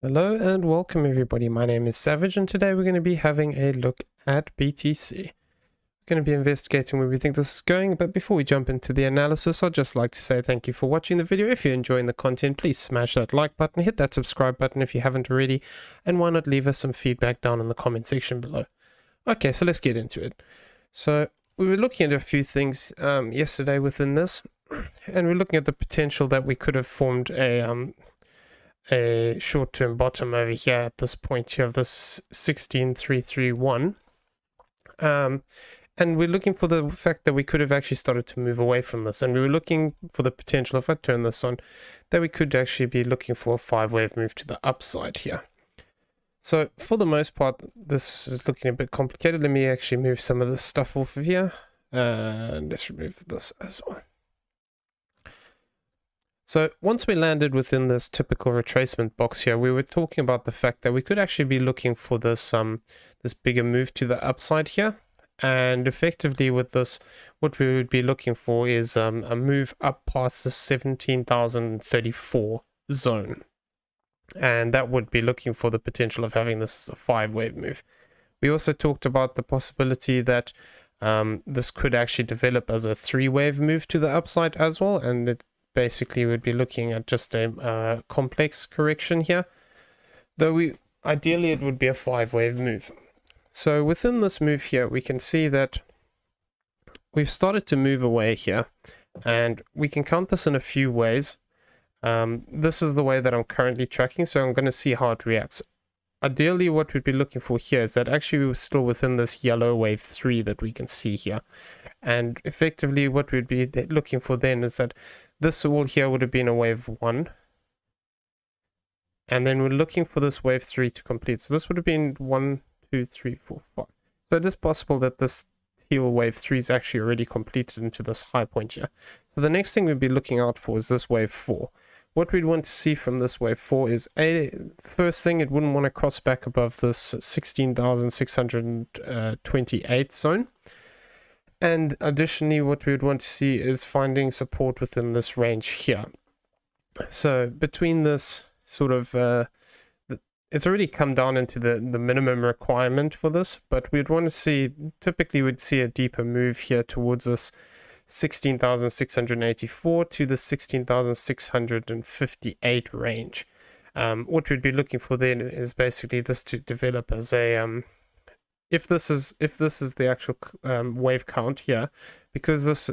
Hello and welcome everybody, my name is Savage and today we're going to be having a look at BTC. We're going to be investigating where we think this is going, but before we jump into the analysis, I'd just like to say thank you for watching the video. If you're enjoying the content, please smash that like button, hit that subscribe button if you haven't already, and why not leave us some feedback down in the comment section below. Okay, so let's get into it. So we were looking at a few things yesterday within this, and we're looking at the potential that we could have formed a short-term bottom over here at this point here of this 16331, and we're looking for the fact that we could have actually started to move away from this, and we were looking for the potential, if I turn this on, that we could actually be looking for a 5-wave move to the upside here. So for the most part, this is looking a bit complicated. Let me actually move some of this stuff off of here, and let's remove this as well. So once we landed within this typical retracement box here, we were talking about the fact that we could actually be looking for this this bigger move to the upside here, and effectively with this, what we would be looking for is a move up past the 17,034 zone, and that would be looking for the potential of having this as a 5-wave move. We also talked about the possibility that this could actually develop as a 3-wave move to the upside as well, and it basically would be looking at just a complex correction here, though ideally it would be a 5-wave move. So within this move here, we can see that we've started to move away here, and we can count this in a few ways. This is the way that I'm currently tracking, so I'm going to see how it reacts. Ideally, what we'd be looking for here is that actually we're still within this yellow wave 3 that we can see here, and effectively what we'd be looking for then is that this all here would have been a wave 1, and then we're looking for this wave 3 to complete. So this would have been 1, 2, 3, 4, 5. So it is possible that this teal wave 3 is actually already completed into this high point here. So the next thing we'd be looking out for is this wave 4. What we'd want to see from this wave 4 is first thing, it wouldn't want to cross back above this 16,628 zone. And additionally, what we would want to see is finding support within this range here. So between this sort of, it's already come down into the minimum requirement for this, but we'd want to see, typically we'd see a deeper move here towards this 16,684 to the 16,658 range. What we'd be looking for then is basically this to develop as a if this is the actual wave count here, because this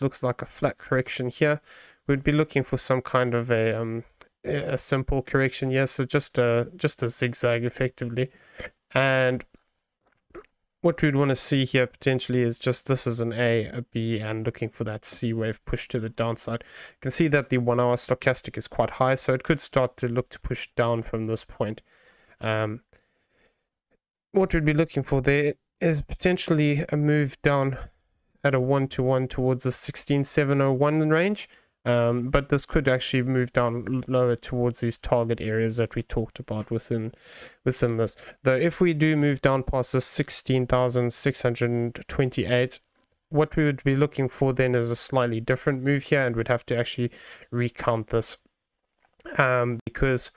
looks like a flat correction here, we'd be looking for some kind of a simple correction here, so just a zigzag effectively. And what we'd want to see here potentially is just this is an A, a B, and looking for that C wave push to the downside. You can see that the 1 hour stochastic is quite high, so it could start to look to push down from this point. What we'd be looking for there is potentially a move down at a 1-to-1 towards the 16,701 range, but this could actually move down lower towards these target areas that we talked about within this. Though if we do move down past the 16,628, what we would be looking for then is a slightly different move here, and we'd have to actually recount this, because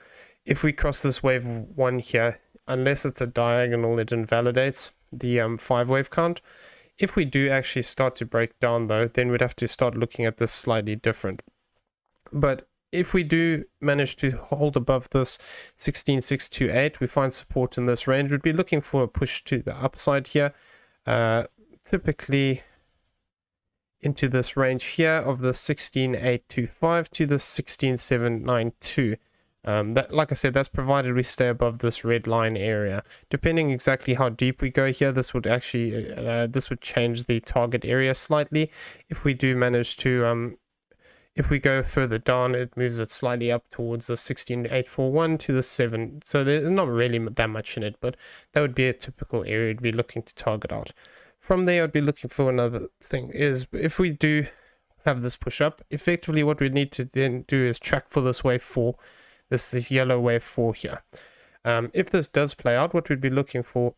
if we cross this wave 1 here, unless it's a diagonal, it invalidates the 5-wave count. If we do actually start to break down though, then we'd have to start looking at this slightly different. But if we do manage to hold above this 16,628, we find support in this range, we'd be looking for a push to the upside here, typically into this range here of the 16,825 to the 16,792. That, like I said, that's provided we stay above this red line area. Depending exactly how deep we go here, this would actually this would change the target area slightly. If we do manage to if we go further down, it moves it slightly up towards the 16,841 to the 7. So there's not really that much in it, but that would be a typical area to be looking to target out. From there, I'd be looking for another thing is if we do have this push up, effectively what we need to then do is track for this wave 4. This yellow wave 4 here. If this does play out, what we'd be looking for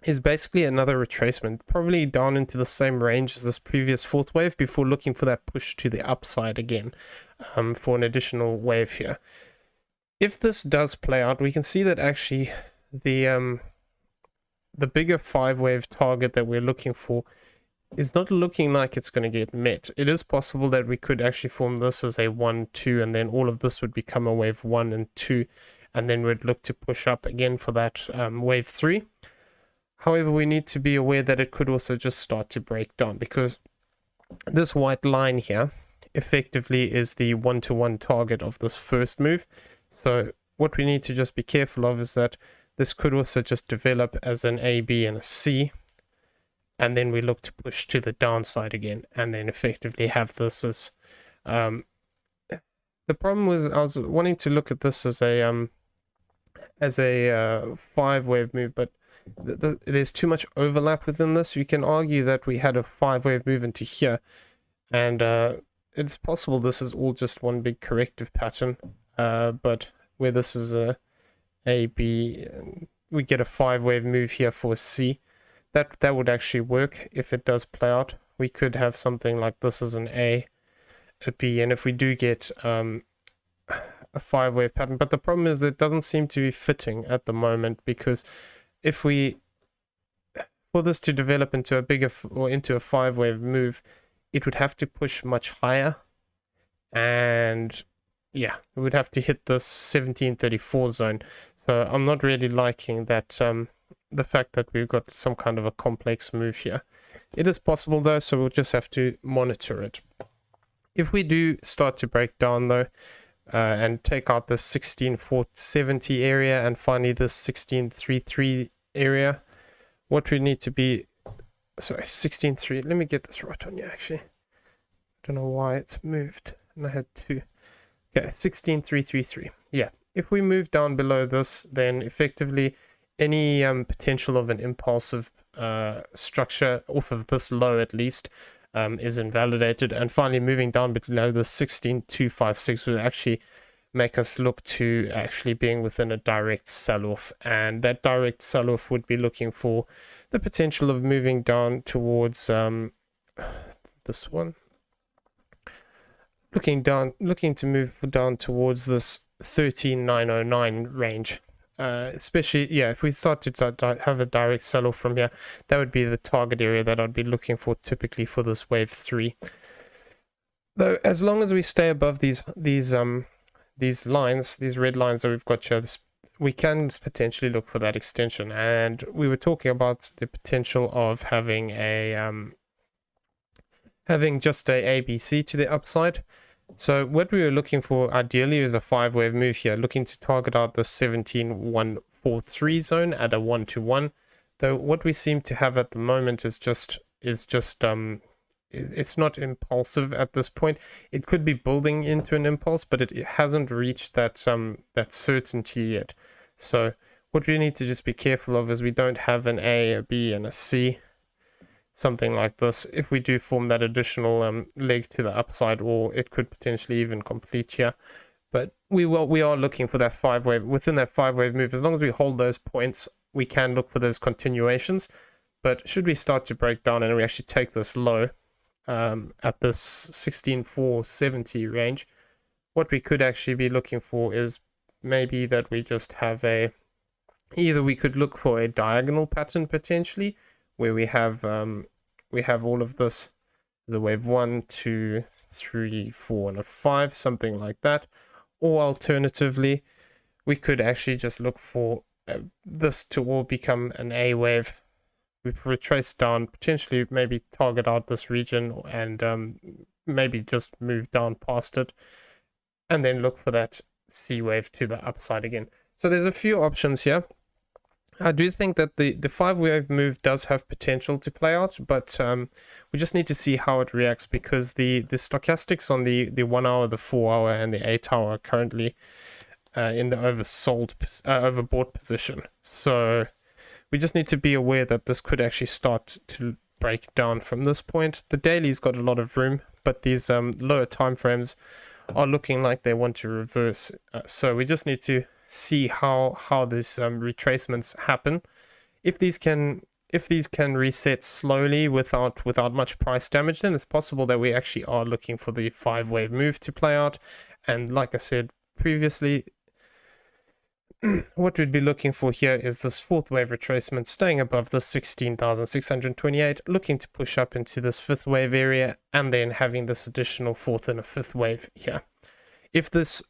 is basically another retracement, probably down into the same range as this previous 4th wave before looking for that push to the upside again, for an additional wave here. if this does play out, we can see that actually the bigger 5-wave target that we're looking for is not looking like it's going to get met. It is possible that we could actually form this as a 1, 2, and then all of this would become a wave 1 and 2, and then we'd look to push up again for that wave 3. However, we need to be aware that it could also just start to break down, because this white line here effectively is the 1-to-1 target of this first move. So what we need to just be careful of is that this could also just develop as an A, B, and a C, and then we look to push to the downside again, and then effectively have this as the problem was I was wanting to look at this as a 5-wave move, but there's too much overlap within this. You can argue that we had a 5-wave move into here, and it's possible this is all just one big corrective pattern, but where this is a B, we get a 5-wave move here for a C. That would actually work if it does play out. We could have something like this as an A, a B, and if we do get a 5-wave pattern, but the problem is that it doesn't seem to be fitting at the moment, because if for this to develop into a bigger or into a 5-wave move, it would have to push much higher, and yeah, it would have to hit this 1734 zone. So I'm not really liking that, the fact that we've got some kind of a complex move here. It is possible though, so we'll just have to monitor it. If we do start to break down though, and take out this 16470 area and finally this 1633 area, what we need to be, sorry, 163, let me get this right on you actually. I don't know why it's moved, and I had two. Okay, 16333. Yeah, if we move down below this, then effectively any potential of an impulsive structure off of this low at least is invalidated, and finally moving down below the 16256 will actually make us look to actually being within a direct sell-off, and that direct sell-off would be looking for the potential of moving down towards this one, looking to move down towards this 13909 range. Especially, yeah, if we start to have a direct sell-off from here, that would be the target area that I'd be looking for typically for this wave 3. Though, as long as we stay above these lines, these red lines that we've got here, we can potentially look for that extension. And we were talking about the potential of having just a ABC to the upside. So what we were looking for ideally is a 5-wave move here, looking to target out the 17143 zone at a 1-to-1. Though what we seem to have at the moment is just it's not impulsive at this point. It could be building into an impulse, but it hasn't reached that certainty yet. So what we need to just be careful of is we don't have an A, a B, and a C. Something like this, if we do form that additional leg to the upside, or it could potentially even complete here. But we are looking for that 5-wave, within that 5-wave move. As long as we hold those points, we can look for those continuations. But should we start to break down and we actually take this low at this 16470 range, what we could actually be looking for is maybe that we just have either we could look for a diagonal pattern potentially, where we have all of this, the wave 1, 2, 3, 4, and a 5, something like that. Or alternatively, we could actually just look for this to all become an A wave. We retrace down, potentially maybe target out this region, and maybe just move down past it, and then look for that C wave to the upside again. So there's a few options here. I do think that the 5-wave move does have potential to play out, but we just need to see how it reacts, because the stochastics on the 1 hour, the 4 hour, and the 8 hour are currently in the overbought position. So we just need to be aware that this could actually start to break down from this point. The daily's got a lot of room, but these lower time frames are looking like they want to reverse. So we just need to see how these retracements happen. If these can reset slowly without much price damage, then it's possible that we actually are looking for the 5-wave move to play out. And like I said previously, what we'd be looking for here is this fourth wave retracement staying above the 16,628, looking to push up into this fifth wave area, and then having this additional fourth and a fifth wave here. If this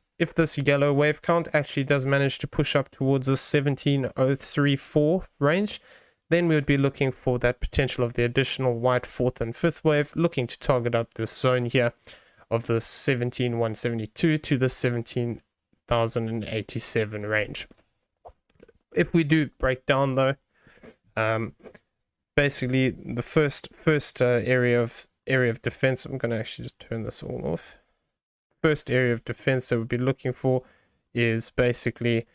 yellow wave count actually does manage to push up towards the 17,034 range, then we would be looking for that potential of the additional white fourth and fifth wave, looking to target up this zone here of the 17,172 to the 17,087 range. If we do break down though, basically the first area of defense, I'm going to actually just turn this all off. First area of defense that we'd be looking for is basically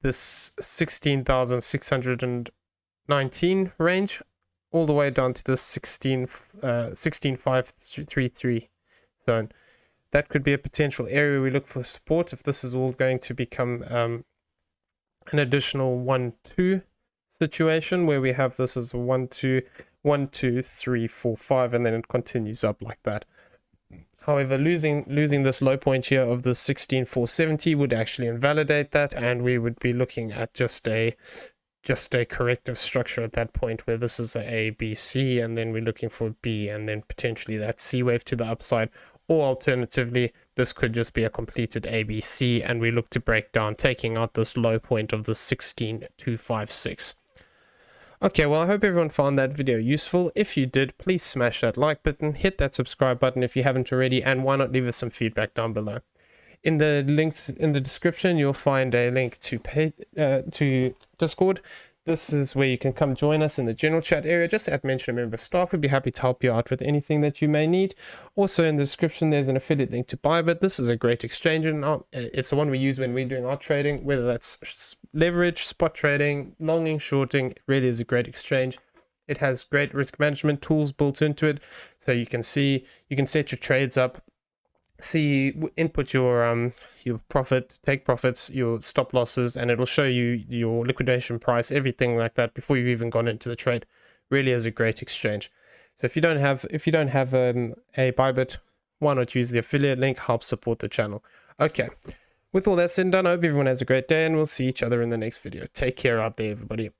this 16,619 range all the way down to the 16,533 zone. That could be a potential area we look for support if this is all going to become an additional 1-2 situation where we have this as a 1-2, 1, 2, 3, 4, 5, and then it continues up like that. However, losing this low point here of the 16,470 would actually invalidate that, and we would be looking at just a corrective structure at that point where this is a B, C, and then we're looking for B, and then potentially that C wave to the upside, or alternatively, this could just be a completed ABC, and we look to break down, taking out this low point of the 16,256. Okay, well, I hope everyone found that video useful. If you did, please smash that like button, hit that subscribe button if you haven't already, and why not leave us some feedback down below. In the links in the description, you'll find a link to Discord. This is where you can come join us in the general chat area. Just mention a member of staff. We'd be happy to help you out with anything that you may need. Also in the description, there's an affiliate link to BYBIT. This is a great exchange, and it's the one we use when we're doing our trading, whether that's leverage, spot trading, longing, shorting. It really is a great exchange. It has great risk management tools built into it, so you can set your trades up. Input your profit, take profits, your stop losses, and it'll show you your liquidation price, everything like that before you've even gone into the trade. Really is a great exchange. So if you don't have a BYBIT, why not use the affiliate link? Help support the channel. Okay, with all that said and done, I hope everyone has a great day, and we'll see each other in the next video. Take care out there, everybody.